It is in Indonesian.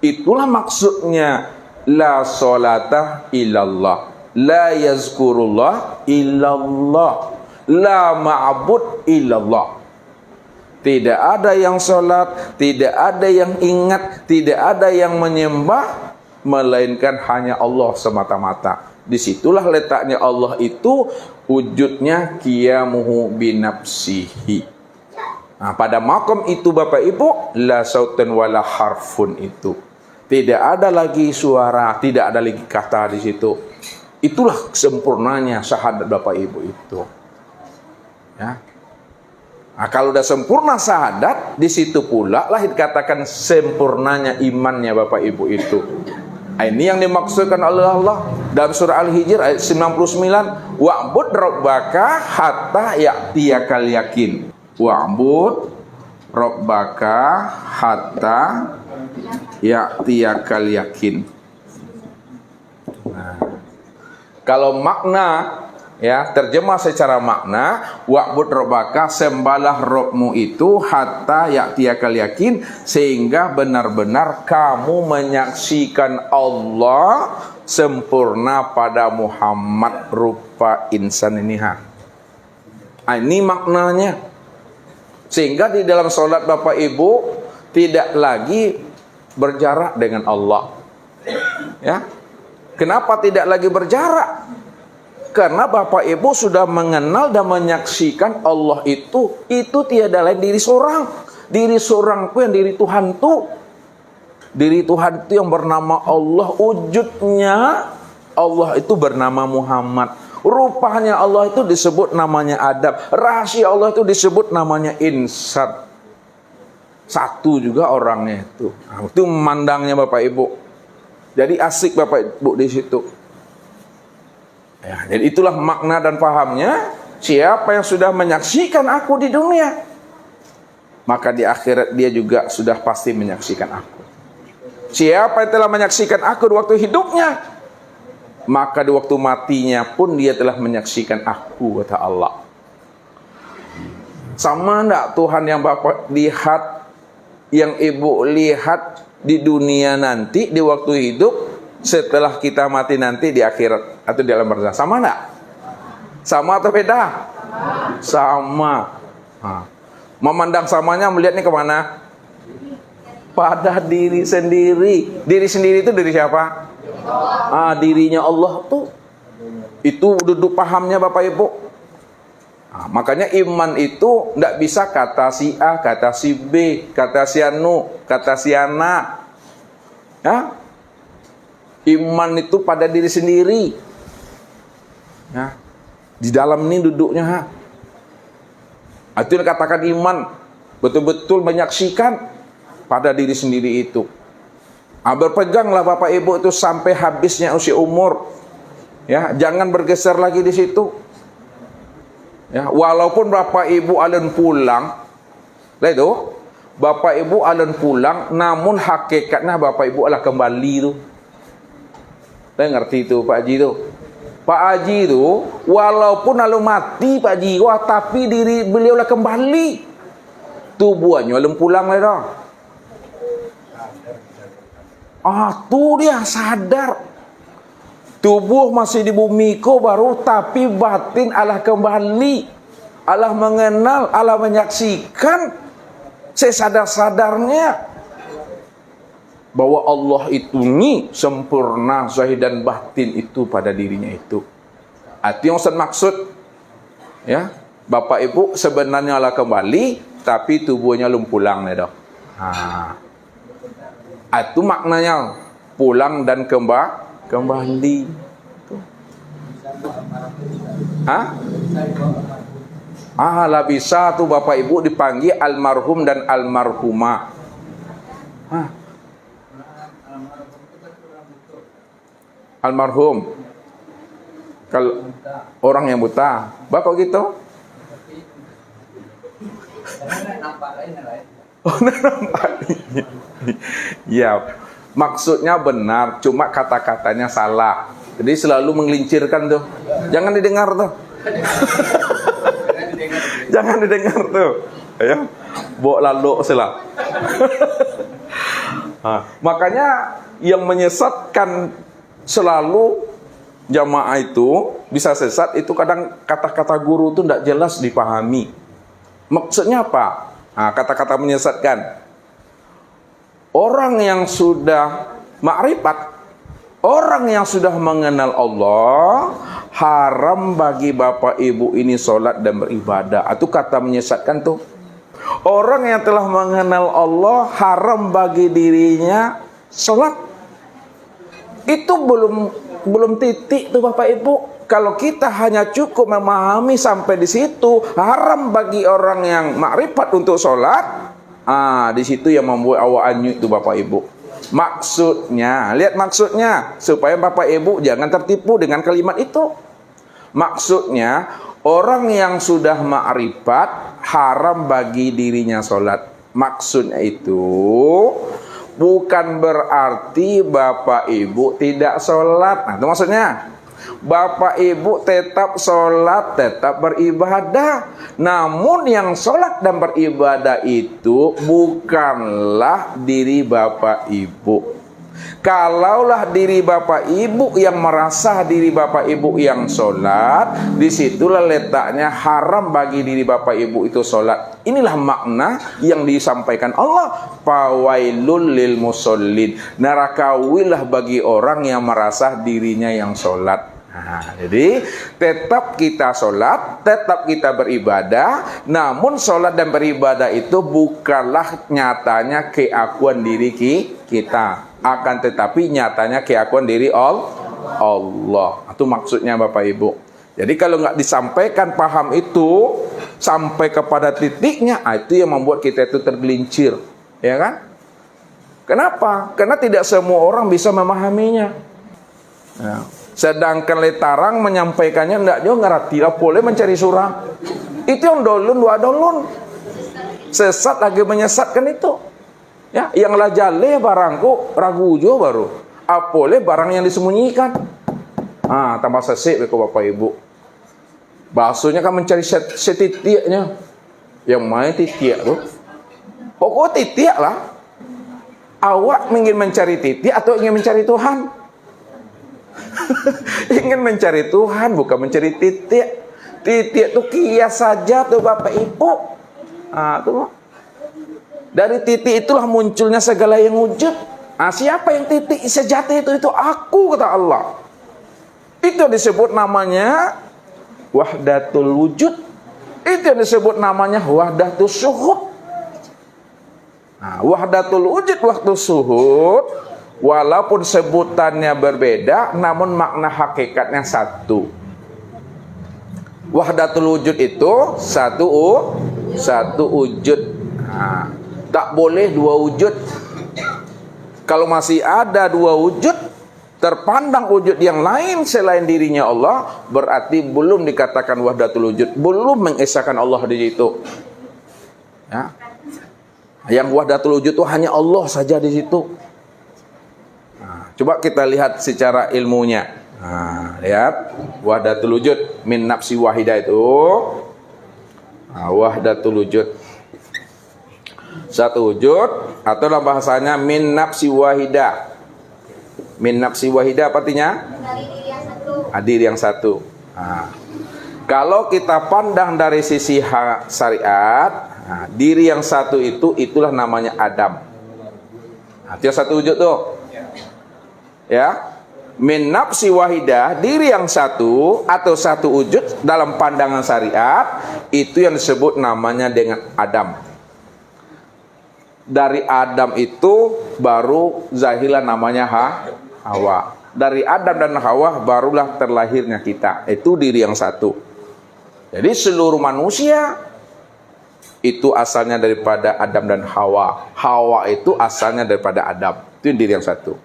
Itulah maksudnya la sholata illallah, la yazkurullah illallah, la ma'bud illallah. Tidak ada yang sholat, tidak ada yang ingat, tidak ada yang menyembah, melainkan hanya Allah semata-mata. Disitulah letaknya Allah itu, wujudnya qiyamuhu binafsihi. Nah, pada makom itu Bapak Ibu, la sautan wala harfun itu. Tidak ada lagi suara, tidak ada lagi kata di situ. Itulah sempurnanya syahadat Bapak Ibu itu. Ya. Nah, kalau udah sempurna syahadat, di situ pula lah dikatakan sempurnanya imannya Bapak Ibu itu. Nah, ini yang dimaksudkan oleh Allah dalam surah Al-Hijr ayat 99, wa'bud rabbaka hatta ya'tiyakal yakin. Wa'bud rabbaka hatta ya'tiyakal yakin. Nah, kalau makna, ya, terjemah secara makna, wa'bud rabbaka, sembahlah Rabbmu itu hatta ya'tiyakal yakin, sehingga benar-benar kamu menyaksikan Allah sempurna pada Muhammad rupa insan ini. Ini maknanya. Sehingga di dalam sholat Bapak Ibu tidak lagi berjarak dengan Allah. Ya. Kenapa tidak lagi berjarak? Karena Bapak Ibu sudah mengenal dan menyaksikan Allah itu tiada lain diri seorang. Diri seorang itu yang diri Tuhan itu. Diri Tuhan itu yang bernama Allah. Wujudnya Allah itu bernama Muhammad. Rupanya Allah itu disebut namanya Adam. Rahasia Allah itu disebut namanya Insan. Satu juga orangnya itu. Nah, itu memandangnya Bapak Ibu. Jadi asik Bapak Ibu di situ. Ya, jadi itulah makna dan pahamnya. Siapa yang sudah menyaksikan aku di dunia, maka di akhirat dia juga sudah pasti menyaksikan aku. Siapa yang telah menyaksikan aku di waktu hidupnya, maka di waktu matinya pun dia telah menyaksikan aku, kata Allah. Sama enggak Tuhan yang Bapak lihat, yang Ibu lihat di dunia nanti, di waktu hidup, setelah kita mati nanti di akhirat atau di alam barzakh, sama enggak? Sama atau beda? Sama. Nah, memandang samanya melihatnya kemana? Pada diri sendiri. Diri sendiri itu diri siapa? Dirinya Allah tuh. Itu duduk pahamnya Bapak Ibu. Nah, makanya iman itu tidak bisa kata si A, kata si B, kata si Anu, kata si Ana. Ya? Iman itu pada diri sendiri. Ya. Di dalam ini duduknya. Itu yang katakan iman. Betul-betul menyaksikan pada diri sendiri itu. Berpeganglah Bapak Ibu itu sampai habisnya usia umur. Ya, jangan bergeser lagi di situ. Ya, walaupun Bapak Ibu alun pulang, lah itu, Bapak Ibu alun pulang, namun hakikatnya Bapak Ibu adalah kembali itu. Saya ngerti itu Pak Haji itu. Pak Haji itu walaupun lalu mati Pak Haji, tapi diri beliau lah kembali. Tubuhnya alun pulang lah dah. Tuh dia sadar. Tubuh masih di bumi ko baru, tapi batin Allah kembali. Allah mengenal, Allah menyaksikan sesadar-sadarnya bahwa Allah itu nih sempurna zahir dan batin itu pada dirinya itu. Itu yang Ustaz maksud. Ya, Bapak Ibu sebenarnya Allah kembali, tapi tubuhnya belum pulang dah. Itu maknanya pulang dan kembali. Lah bisa tuh Bapak Ibu dipanggil almarhum dan almarhumah. Almarhum kalau orang yang buta, Bapak gitu. Ya, maksudnya benar, cuma kata-katanya salah. Jadi selalu menggelincirkan tuh. Jangan didengar tuh. Jangan didengar tuh. Ya. Bawa lalu salah. Makanya yang menyesatkan selalu jamaah itu bisa sesat itu kadang kata-kata guru itu tidak jelas dipahami. Maksudnya apa? Kata-kata menyesatkan. Orang yang sudah makrifat, orang yang sudah mengenal Allah, haram bagi bapak ibu ini sholat dan beribadah. Itu kata menyesatkan tuh. Orang yang telah mengenal Allah, haram bagi dirinya sholat. Itu belum titik tuh bapak ibu. Kalau kita hanya cukup memahami sampai di situ, haram bagi orang yang makrifat untuk sholat. Di situ yang membuat awak anyut itu bapak ibu. Maksudnya, lihat maksudnya, supaya bapak ibu jangan tertipu dengan kalimat itu. Maksudnya, orang yang sudah makrifat haram bagi dirinya sholat. Maksudnya itu bukan berarti bapak ibu tidak sholat. Itu maksudnya. Bapak ibu tetap sholat, tetap beribadah. Namun yang sholat dan beribadah itu bukanlah diri bapak ibu. Kalaulah diri bapak ibu yang merasa diri bapak ibu yang sholat, disitulah letaknya haram bagi diri bapak ibu itu sholat. Inilah makna yang disampaikan Allah. Fawailul lil musallin. Nerakawilah bagi orang yang merasa dirinya yang sholat. Jadi tetap kita sholat, tetap kita beribadah. Namun sholat dan beribadah itu bukanlah nyatanya keakuan diri kita, akan tetapi nyatanya keakuan diri Allah. Itu maksudnya bapak ibu. Jadi kalau nggak disampaikan paham itu sampai kepada titiknya, itu yang membuat kita itu tergelincir, ya kan? Kenapa? Karena tidak semua orang bisa memahaminya. Sedangkan letarang menyampaikannya tidak juga ngerti lah, boleh mencari surah. Itu yang dolun dua dolun. Sesat lagi menyesatkan itu. Ya, yang lah jale barangku ragu jo baru. Boleh barang yang disembunyikan. Tambah sesek beku bapak ibu. Bahasanya kan mencari setitiknya. Yang mana titik tuh? Pokoknya titik lah. Awak ingin mencari titik atau ingin mencari Tuhan? Ingin mencari Tuhan, bukan mencari titik. Titik itu kias saja tuh bapak ibu. Tuh. Dari titik itulah munculnya segala yang wujud. Siapa yang titik sejati itu aku, kata Allah. Itu disebut namanya wahdatul wujud. Itu yang disebut namanya wahdatul syuhud. Wahdatul wujud, wahdatul syuhud, walaupun sebutannya berbeda, namun makna hakikatnya satu. Wahdatul wujud itu satu wujud. Tak boleh dua wujud. Kalau masih ada dua wujud, terpandang wujud yang lain selain dirinya Allah, berarti belum dikatakan wahdatul wujud, belum mengesahkan Allah di situ. Ya. Yang wahdatul wujud itu hanya Allah saja di situ. Coba kita lihat secara ilmunya. Lihat wahdatul wujud min nafsi wahidah itu. Wahdatul wujud satu wujud, atau dalam bahasanya min nafsi wahidah. Min nafsi wahidah apa artinya? Dari diri yang satu. Diri yang satu. Kalau kita pandang dari sisi syariat, diri yang satu itulah namanya Adam. Itu satu wujud tuh. Ya, min nafsi wahidah, diri yang satu atau satu wujud dalam pandangan syariat, itu yang disebut namanya dengan Adam. Dari Adam itu baru zahilah namanya Hawa. Dari Adam dan Hawa barulah terlahirnya kita. Itu diri yang satu. Jadi seluruh manusia itu asalnya daripada Adam dan Hawa. Hawa itu asalnya daripada Adam. Itu diri yang satu.